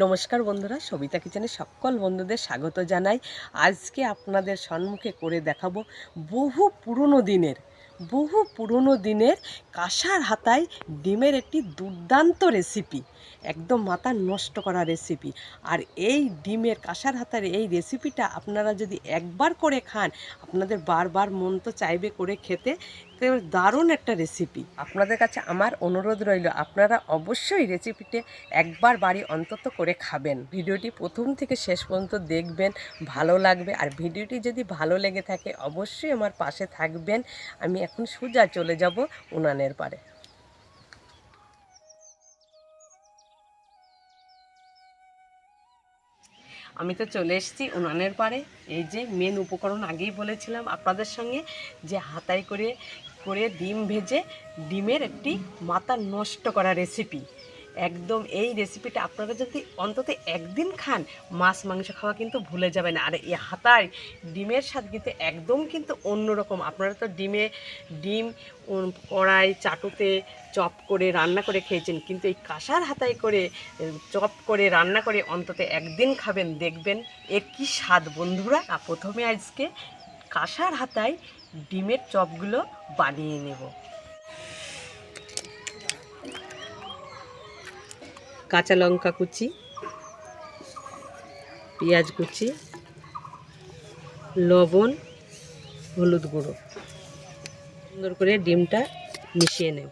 নমস্কার বন্ধুরা, সবিতা কিচেনে সকল বন্ধুদের স্বাগত জানাই। আজকে আপনাদের সম্মুখে করে দেখাবো বহু পুরনো দিনের কাঁসার হাতায় ডিমের একটি দুর্দান্ত রেসিপি, একদম মাথা নষ্ট করা রেসিপি। আর এই ডিমের কাঁসার হাতার এই রেসিপিটা আপনারা যদি একবার করে খান, আপনাদের বারবার মন তো চাইবে করে খেতে। দারুণ একটা রেসিপি। আপনাদের কাছে আমার অনুরোধ রইল, আপনারা অবশ্যই রেসিপিতে একবার বাড়ি অন্তত করে খাবেন। ভিডিওটি প্রথম থেকে শেষ পর্যন্ত দেখবেন, ভালো লাগবে। আর ভিডিওটি যদি ভালো লেগে থাকে অবশ্যই আমার পাশে থাকবেন। আমি এখন সোজা চলে যাব উনানের পারে। আমি তো চলে এসেছি উনানের পারে। এই যে মেন উপকরণ আগেই বলেছিলাম আপনাদের সঙ্গে, যে হাতায় করে করে ডিম ভেজে ডিমের একটি মাথা নষ্ট করা রেসিপি। একদম এই রেসিপিটা আপনারা যদি অন্তত একদিন খান, মাছ মাংস খাওয়া কিন্তু ভুলে যাবেন। আর এই হাতায় ডিমের স্বাদ কিন্তু একদম কিন্তু অন্যরকম। আপনারা তো ডিম কড়াই চাটুতে চপ করে রান্না করে খেয়েছেন, কিন্তু এই কাঁসার হাতায় করে চপ করে রান্না করে অন্তত একদিন খাবেন, দেখবেন এর কী স্বাদ বন্ধুরা। প্রথমে আজকে কাঁসার হাতায় ডিমের চপগুলো বানিয়ে নেব। কাঁচা লঙ্কা কুচি, পেঁয়াজ কুচি, লবণ, হলুদ গুঁড়ো, সুন্দর করে ডিমটা মিশিয়ে নেব।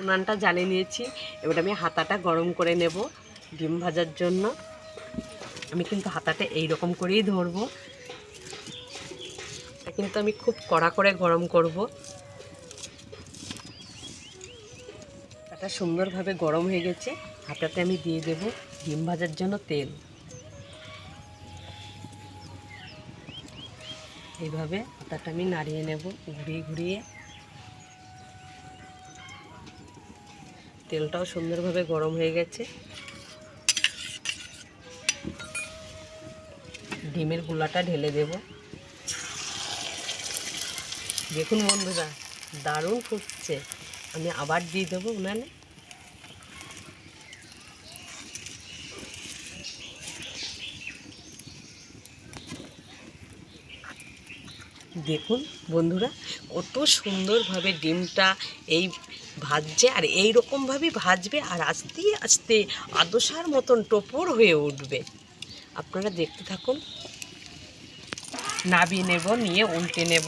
উনানটা জ্বালিয়ে নিয়েছি, এবার আমি হাতাটা গরম করে নেব ডিম ভাজার জন্য। আমি কিন্তু হাতাটা এই রকম করেই ধরবো, কিন্তু আমি খুব কড়া করে গরম করব। হাতাটা সুন্দরভাবে গরম হয়ে গেছে, হাতাতে আমি দিয়ে দেব ডিম ভাজার জন্য তেল। এইভাবে হাতাটা আমি নাড়িয়ে নেব ঘুরিয়ে ঘুরিয়ে। তেলটাও সুন্দরভাবে গরম হয়ে গেছে। ডিমের গুলাটা ঢেলে দেব। দেখুন বন্ধুরা, দারুণ ফুটছে। আমি আবার দিয়ে দেবো উনানে। দেখুন বন্ধুরা, কত সুন্দরভাবে ডিমটা এই ভাজছে, আর এই রকমভাবেই ভাজবে, আর আস্তে আস্তে আদশার মতন টোপর হয়ে উঠবে। আপনারা দেখতে থাকুন। নাবিয়ে নেব, নিয়ে উল্টে নেব।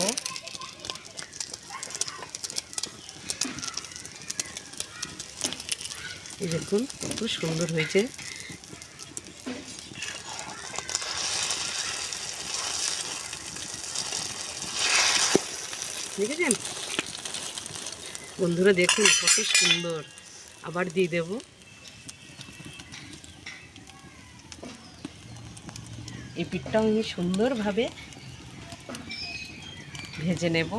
এই দেখুন কত সুন্দর হয়েছে। দেখেছেন বন্ধুরা, দেখুন কত সুন্দর। আবার দিয়ে দেব। এই পিঠটাও আমি সুন্দরভাবে ভেজে নেব।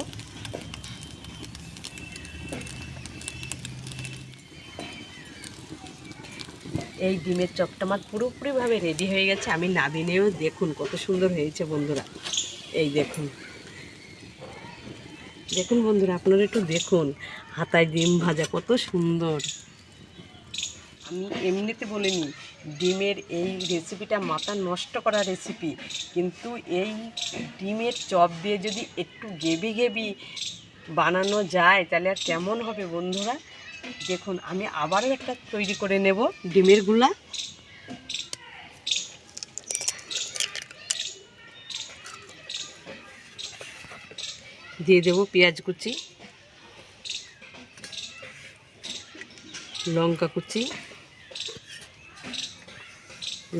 এই ডিমের চপটা আমার পুরোপুরিভাবে রেডি হয়ে গেছে। আমি নামিয়ে নিয়েও দেখুন কত সুন্দর হয়েছে বন্ধুরা। এই দেখুন দেখুন বন্ধুরা, আপনারা একটু দেখুন হাতায় ডিম ভাজা কত সুন্দর। আমি এমনিতে বলিনি, ডিমের এই রেসিপিটা মাথা নষ্ট করা রেসিপি, কিন্তু এই ডিমের চপ দিয়ে যদি একটু গ্রেভি বানানো যায় তাহলে আর কেমন হবে বন্ধুরা। দেখুন আমি আবারও একটা তৈরি করে নেব ডিমের গুলা। দিয়ে দেব পেঁয়াজ কুচি, লঙ্কা কুচি,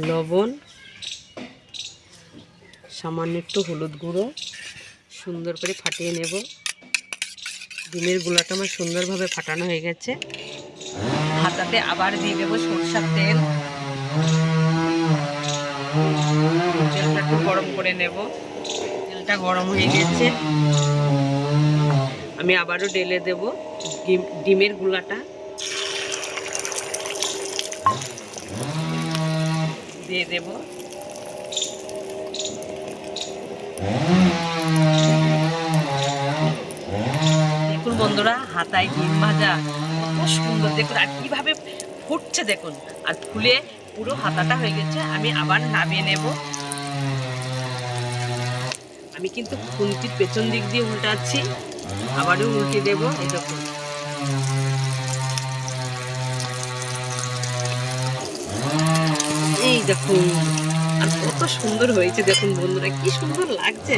লবণ, সামান্য একটু হলুদ গুঁড়ো, সুন্দর করে ফাটিয়ে নেব। ডিমের গুঁড়াটা আমার সুন্দরভাবে ফাটানো হয়ে গেছে। হাতাতে আবার দিয়ে দেবো সরষের তেল। তেলটা একটু গরম করে নেব। তেলটা গরম হয়ে গেছে, আমি আবারও ঢেলে দেব ডিমের গুঁড়াটা। দিয়ে দেব দেখুন বন্ধুরা, হাতায় ডিম ভাজা কত সুন্দর, দেখুন আর কিভাবে ফুটছে দেখুন, আর ফুলে পুরো হাতাটা হয়ে গেছে। আমি আবার নামিয়ে নেব। আমি কিন্তু খুন্তির পেছন দিক দিয়ে উল্টাচ্ছি, আবারও উল্টে দেব। এই দেখুন, এই দেখুন, আর কত সুন্দর হয়েছে দেখুন বন্ধুরা, কি সুন্দর লাগছে।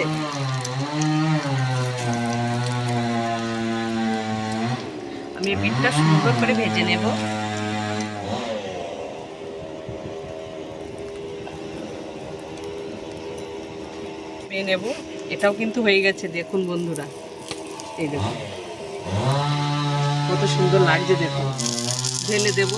আমি পিঠটা সুন্দর করে ভেজে নেব। নেব, এটাও কিন্তু হয়ে গেছে দেখুন বন্ধুরা, এই দেখুন কত সুন্দর লাগছে দেখুন। ঢেলে দেব।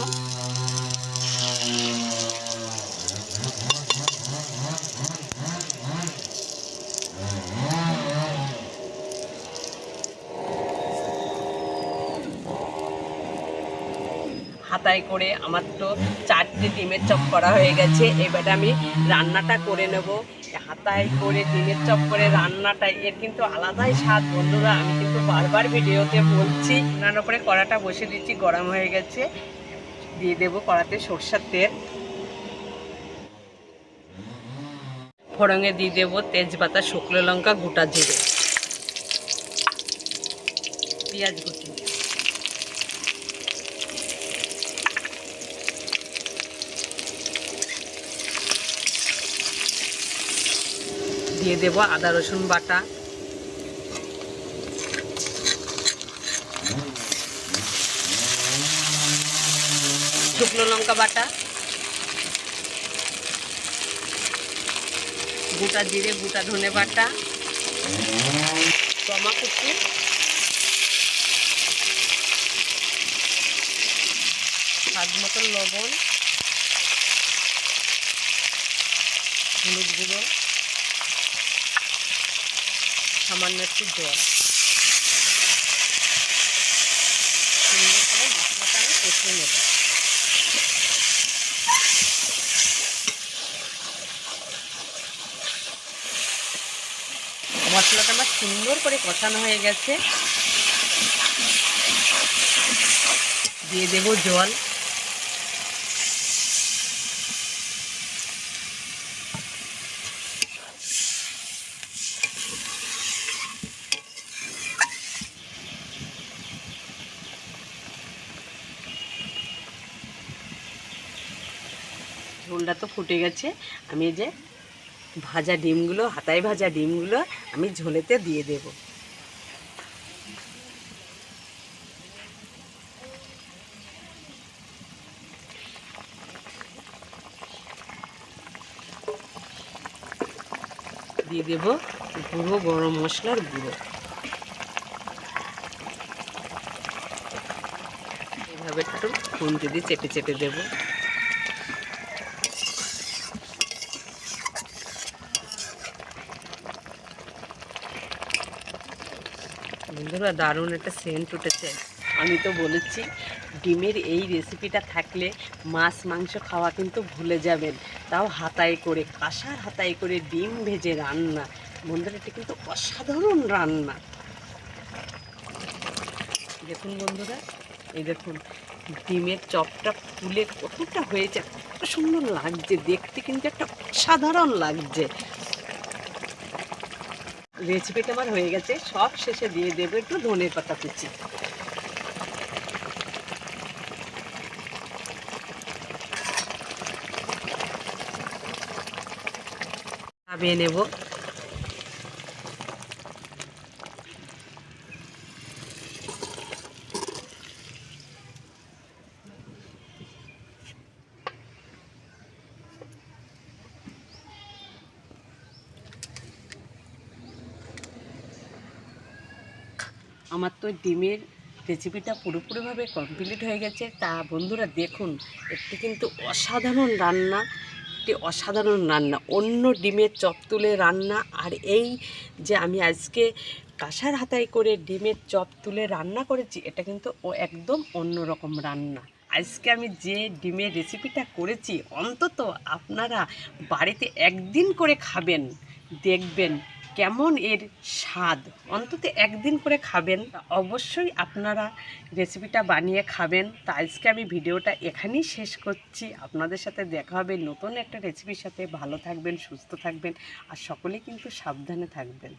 হাতায় করে আমার তো 4টে ডিমের চপ করা হয়ে গেছে। এবার আমি রান্নাটা করে নেব। হাতায় করে ডিমের চপ করে রান্নাটা, এর কিন্তু আলাদাই স্বাদ বন্ধুরা। আমি কিন্তু বারবার ভিডিওতে বলছি। রান্নার উপরে কড়াটা বসে দিচ্ছি, গরম হয়ে গেছে। দিয়ে দেব কড়াতে সরষের তেল। ফোড়নে দিয়ে দেব তেজপাতা, শুকনো লঙ্কা, গোটা জিরে, পেঁয়াজ কুচি, দিয়ে দেব আদা রসুন বাটা, শুকনো লঙ্কা বাটা, গোটা জিরে, গোটা ধনে বাটা, টমা কুচি, স্বাদ মতন লবণ, হলুদ গুঁড়ো, সামান্য একটু জল। সুন্দর করে মশলাটা আমি কষিয়ে নেব। মশলাটা আমার সুন্দর করে কষানো হয়ে গেছে। দিয়ে দেব জল। ঝোলটা তো ফুটে গেছে। আমি এই যে ভাজা ডিমগুলো, হাতায় ভাজা ডিমগুলো আমি ঝোলেতে দিয়ে দেব। দিয়ে দেব গুঁড়ো গরম মশলার গুঁড়ো। এইভাবে একটু খুন্তি দিয়ে চেপে চেপে দেব। বন্ধুরা, দারুণ একটা সেন্ট উঠেছে। আমি তো বলেছি ডিমের এই রেসিপিটা থাকলে মাছ মাংস খাওয়া কিন্তু ভুলে যাবেন। তাও হাতায় করে, কাঁসার হাতায় করে ডিম ভেজে রান্না। বন্ধুরা, এটা কিন্তু অসাধারণ রান্না। দেখুন বন্ধুরা, এই দেখুন ডিমের চপটা ফুলে কতটা হয়েছে, কত সুন্দর লাগছে দেখতে, কিন্তু একটা অসাধারণ লাগছে। রেসিপিটা আমার হয়ে গেছে। সব শেষে দিয়ে দেবো একটু ধনের পাতা কুচি। নামিয়ে নেব। আমার তো ডিমের রেসিপিটা পুরোপুরিভাবে কমপ্লিট হয়ে গেছে। তা বন্ধুরা দেখুন, একটি কিন্তু অসাধারণ রান্না, একটি অসাধারণ রান্না, অন্য ডিমের চপ তুলে রান্না। আর এই যে আমি আজকে কাঁসার হাতায় করে ডিমের চপ তুলে রান্না করেছি, এটা কিন্তু একদম অন্য রকম রান্না। আজকে আমি যে ডিমের রেসিপিটা করেছি, অন্তত আপনারা বাড়িতে একদিন করে খাবেন, দেখবেন কেমন এর স্বাদ, অন্তত একদিন করে খাবেন, অবশ্যই আপনারা রেসিপিটা বানিয়ে খাবেন। তা আজকে আমি ভিডিওটা এখানেই শেষ করছি। আপনাদের সাথে দেখা হবে নতুন একটা রেসিপির সাথে। ভালো থাকবেন, সুস্থ থাকবেন, আর সকলে কিন্তু সাবধানে থাকবেন।